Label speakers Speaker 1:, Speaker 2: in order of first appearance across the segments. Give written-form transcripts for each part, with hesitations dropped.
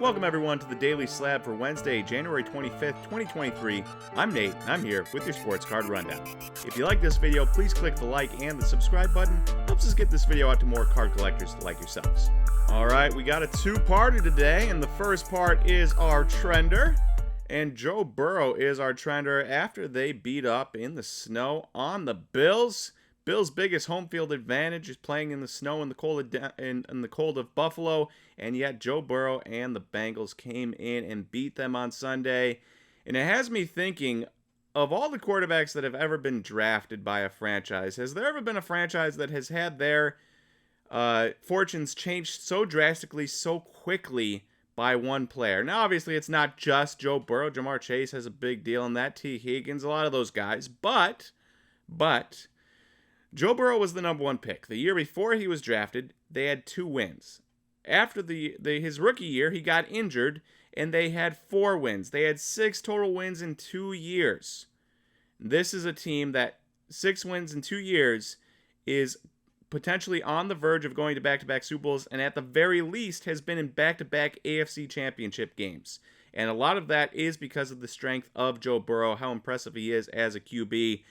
Speaker 1: Welcome everyone to the Daily Slab for Wednesday, January 25th, 2023. I'm Nate, and I'm here with your sports card rundown. If you like this video, please click the like and the subscribe button. Helps us get this video out to more card collectors like yourselves. Alright, we got a two-parter today, and the first part is our trender. And Joe Burrow is our trender after they beat up in the snow on the Bills. Bills' biggest home field advantage is playing in the snow in the cold of Buffalo, and yet Joe Burrow and the Bengals came in and beat them on Sunday. And it has me thinking, of all the quarterbacks that have ever been drafted by a franchise, has there ever been a franchise that has had their fortunes changed so drastically, so quickly by one player? Now, obviously, it's not just Joe Burrow. Jamar Chase has a big deal in that. T. Higgins, a lot of those guys. But Joe Burrow was the number one pick. The year before he was drafted, they had 2 wins. After his rookie year, he got injured, and they had 4 wins. They had 6 total wins in 2 years. This is a team that 6 wins in 2 years is potentially on the verge of going to back-to-back Super Bowls, and at the very least has been in back-to-back AFC Championship games. And a lot of that is because of the strength of Joe Burrow, how impressive he is as a QB.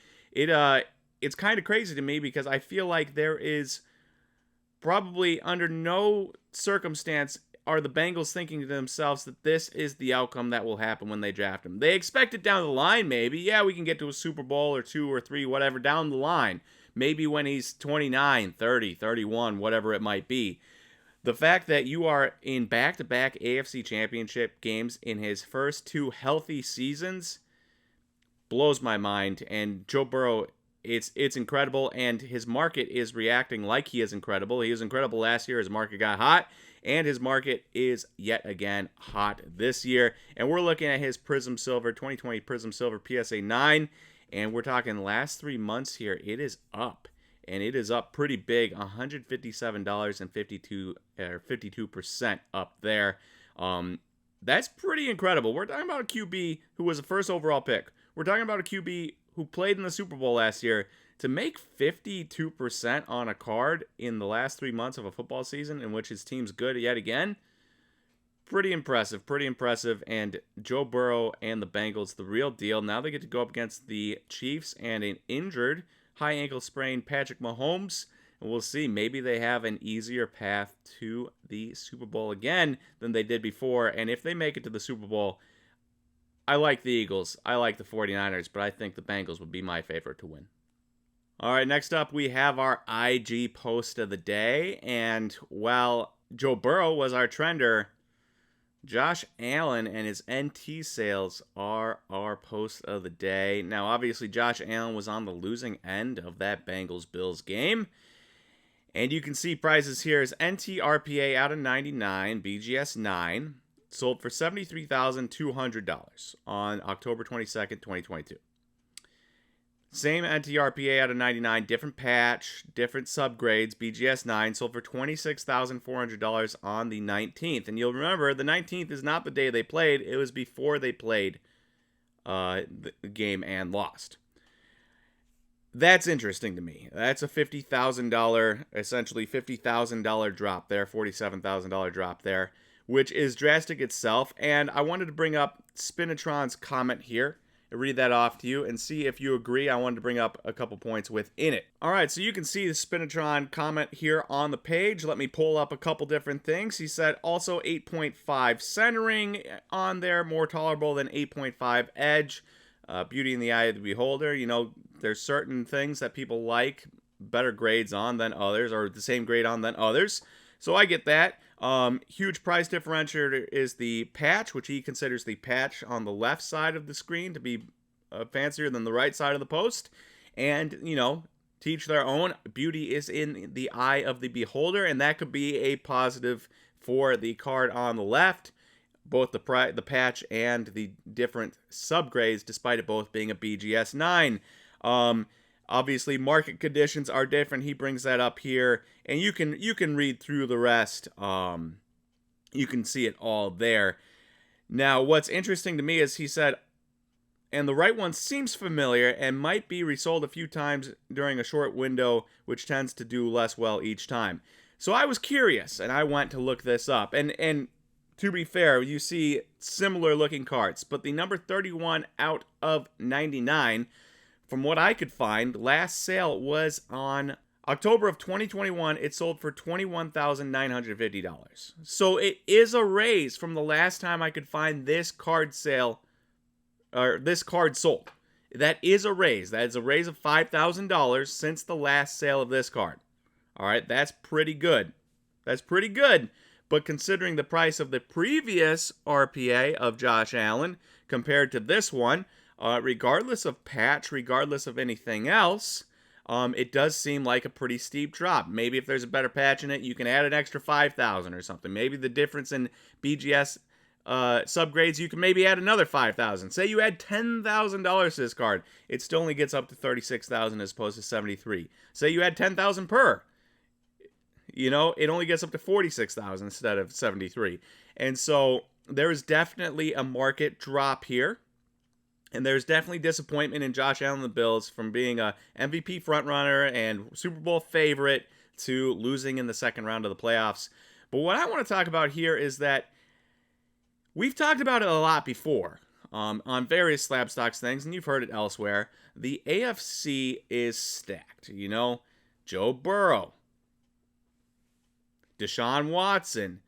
Speaker 1: It's kind of crazy to me because I feel like there is probably under no circumstance are the Bengals thinking to themselves that this is the outcome that will happen when they draft him. They expect it down the line, maybe. Yeah, we can get to a Super Bowl or 2 or 3, whatever, down the line. Maybe when he's 29, 30, 31, whatever it might be. The fact that you are in back-to-back AFC Championship games in his first 2 healthy seasons blows my mind. And Joe Burrow, it's incredible, and his market is reacting like he is incredible. He was incredible last year. His market got hot, and his market is yet again hot this year. And we're looking at his Prism Silver, 2020 Prism Silver PSA 9, and we're talking last 3 months here. It is up, and it is up pretty big, $157.52 or 52% up there. That's pretty incredible. We're talking about a QB who was a first overall pick. We're talking about a QB who played in the Super Bowl last year. To make 52% on a card in the last 3 months of a football season in which his team's good yet again, pretty impressive, and Joe Burrow and the Bengals, the real deal. Now they get to go up against the Chiefs and an injured, high ankle sprain Patrick Mahomes, and we'll see, maybe they have an easier path to the Super Bowl again than they did before, and if they make it to the Super Bowl, I like the Eagles, I like the 49ers, but I think the Bengals would be my favorite to win. All right, next up we have our IG post of the day, and while Joe Burrow was our trender, Josh Allen and his NT sales are our post of the day. Now, obviously, Josh Allen was on the losing end of that Bengals-Bills game, and you can see prices here is NT RPA out of 99, BGS 9, sold for $73,200 on October 22nd, 2022. Same NTRPA out of 99, different patch, different subgrades. BGS 9 sold for $26,400 on the 19th. And you'll remember, the 19th is not the day they played. It was before they played the game and lost. That's interesting to me. That's a $50,000, essentially $50,000 drop there, $47,000 drop there, which is drastic itself. And I wanted to bring up Spinatron's comment here. I'll read that off to you and see if you agree. I wanted to bring up a couple points within it. All right, so you can see the Spinatron comment here on the page. Let me pull up a couple different things. He said also 8.5 centering on there, more tolerable than 8.5 edge. Beauty in the eye of the beholder. You know, there's certain things that people like better grades on than others, or the same grade on than others. So I get that. Huge price differentiator is the patch, which he considers the patch on the left side of the screen to be fancier than the right side of the post. And, you know, to each their own. Beauty is in the eye of the beholder, and that could be a positive for the card on the left. Both the patch and the different subgrades, despite it both being a BGS 9. Obviously, market conditions are different. He brings that up here, and you can read through the rest. You can see it all there. Now, what's interesting to me is he said, and the right one seems familiar and might be resold a few times during a short window, which tends to do less well each time. So I was curious, and I went to look this up. And to be fair, you see similar looking cards, but the number 31 out of 99, from what I could find, last sale was on October of 2021. It sold for $21,950. So it is a raise from the last time I could find this card sale, or this card sold. That is a raise. That is a raise of $5,000 since the last sale of this card. All right, that's pretty good. That's pretty good. But considering the price of the previous RPA of Josh Allen compared to this one, regardless of patch, regardless of anything else, it does seem like a pretty steep drop. Maybe if there's a better patch in it, you can add an extra $5,000 or something. Maybe the difference in BGS subgrades, you can maybe add another $5,000. Say you add $10,000 to this card, it still only gets up to $36,000 as opposed to $73,000. Say you add $10,000 per. You know, it only gets up to $46,000 instead of $73,000. And so there is definitely a market drop here. And there's definitely disappointment in Josh Allen and the Bills from being a MVP frontrunner and Super Bowl favorite to losing in the second round of the playoffs. But what I want to talk about here is that we've talked about it a lot before on various SlabStox things, and you've heard it elsewhere. The AFC is stacked. You know, Joe Burrow, Deshaun Watson,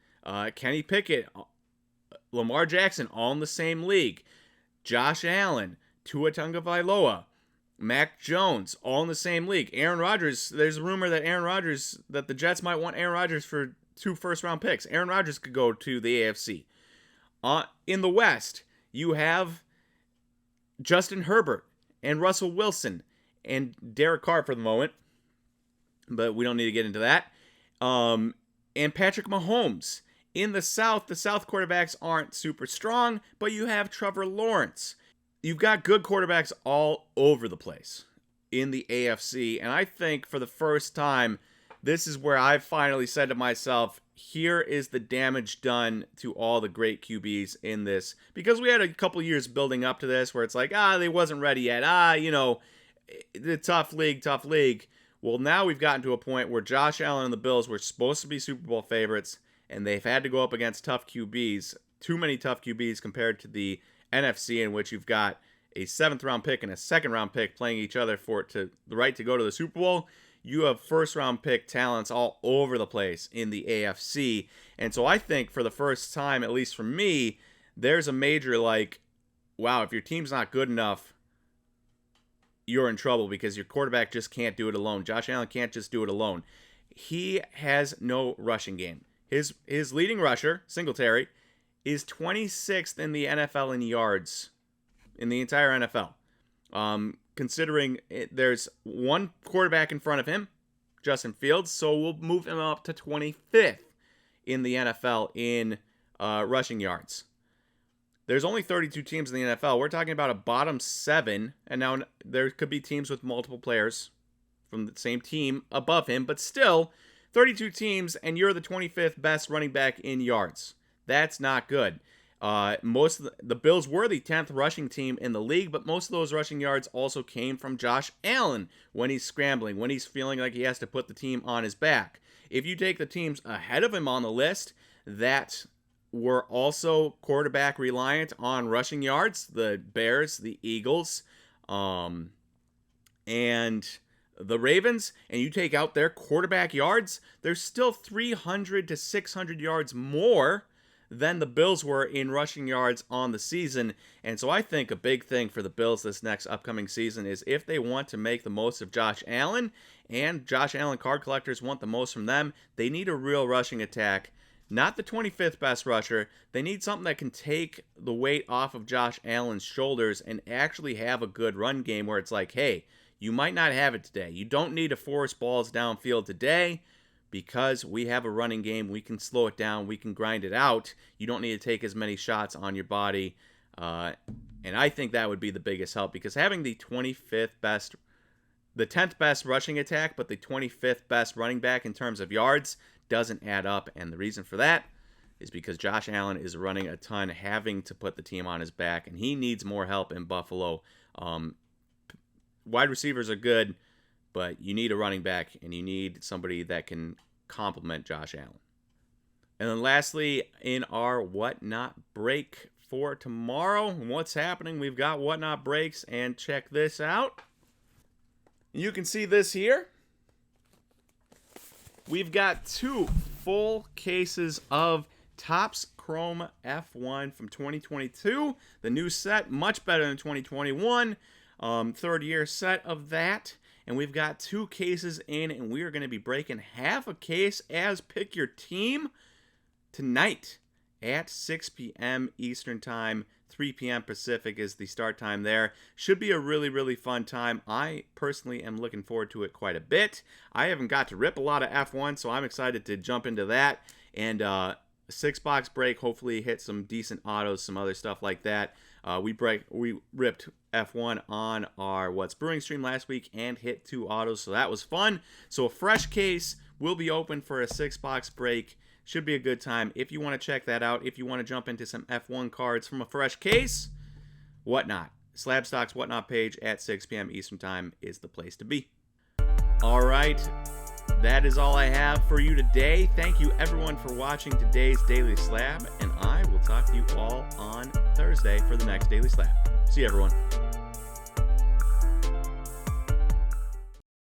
Speaker 1: Kenny Pickett, Lamar Jackson, all in the same league. Josh Allen, Tua Tagovailoa, Mac Jones, all in the same league. Aaron Rodgers, there's a rumor that that the Jets might want Aaron Rodgers for 2 first-round picks. Aaron Rodgers could go to the AFC. In the West, you have Justin Herbert and Russell Wilson and Derek Carr for the moment, but we don't need to get into that. And Patrick Mahomes. In the South quarterbacks aren't super strong, but you have Trevor Lawrence. You've got good quarterbacks all over the place in the AFC, and I think for the first time, this is where I've finally said to myself, here is the damage done to all the great QBs in this. Because we had a couple years building up to this where it's like, they wasn't ready yet. The tough league. Well, now we've gotten to a point where Josh Allen and the Bills were supposed to be Super Bowl favorites, and they've had to go up against tough QBs, too many tough QBs compared to the NFC, in which you've got a 7th-round pick and a 2nd-round pick playing each other for the right to go to the Super Bowl. You have 1st-round pick talents all over the place in the AFC. And so I think for the first time, at least for me, there's a major wow, if your team's not good enough, you're in trouble because your quarterback just can't do it alone. Josh Allen can't just do it alone. He has no rushing game. His leading rusher, Singletary, is 26th in the NFL in yards in the entire NFL. Considering there's one quarterback in front of him, Justin Fields, so we'll move him up to 25th in the NFL in rushing yards. There's only 32 teams in the NFL. We're talking about a bottom 7, and now there could be teams with multiple players from the same team above him, but still, 32 teams, and you're the 25th best running back in yards. That's not good. Most of the Bills were the 10th rushing team in the league, but most of those rushing yards also came from Josh Allen when he's scrambling, when he's feeling like he has to put the team on his back. If you take the teams ahead of him on the list that were also quarterback reliant on rushing yards, the Bears, the Eagles, and the Ravens, and you take out their quarterback yards, there's still 300 to 600 yards more than the Bills were in rushing yards on the season. And so I think a big thing for the Bills this next upcoming season is if they want to make the most of Josh Allen, and Josh Allen card collectors want the most from them, they need a real rushing attack. Not the 25th best rusher. They need something that can take the weight off of Josh Allen's shoulders and actually have a good run game where it's like, hey, you might not have it today. You don't need to force balls downfield today because we have a running game. We can slow it down. We can grind it out. You don't need to take as many shots on your body. And I think that would be the biggest help because having the 25th best, the 10th best rushing attack, but the 25th best running back in terms of yards doesn't add up. And the reason for that is because Josh Allen is running a ton, having to put the team on his back, and he needs more help in Buffalo. Wide receivers are good, but you need a running back, and you need somebody that can complement Josh Allen. And then lastly, in our Whatnot break for tomorrow, what's happening? We've got Whatnot breaks, and check this out. You can see this here. We've got 2 full cases of Topps Chrome F1 from 2022. The new set, much better than 2021. Third year set of that. And we've got 2 cases in, and we are going to be breaking half a case as Pick Your Team tonight at 6 p.m. Eastern Time. 3 p.m. Pacific is the start time there. Should be a really, really fun time. I personally am looking forward to it quite a bit. I haven't got to rip a lot of F1, so I'm excited to jump into that. And a 6-box break, hopefully hit some decent autos, some other stuff like that. We ripped F1 on our What's Brewing stream last week and hit 2 autos, so that was fun. So a fresh case will be open for a 6-box break. Should be a good time. If you want to check that out, if you want to jump into some F1 cards from a fresh case, Whatnot. SlabStox Whatnot page at 6 p.m. Eastern Time is the place to be. All right. That is all I have for you today. Thank you, everyone, for watching today's Daily Slab, and I will talk to you all on Thursday for the next Daily Slab. See you, everyone.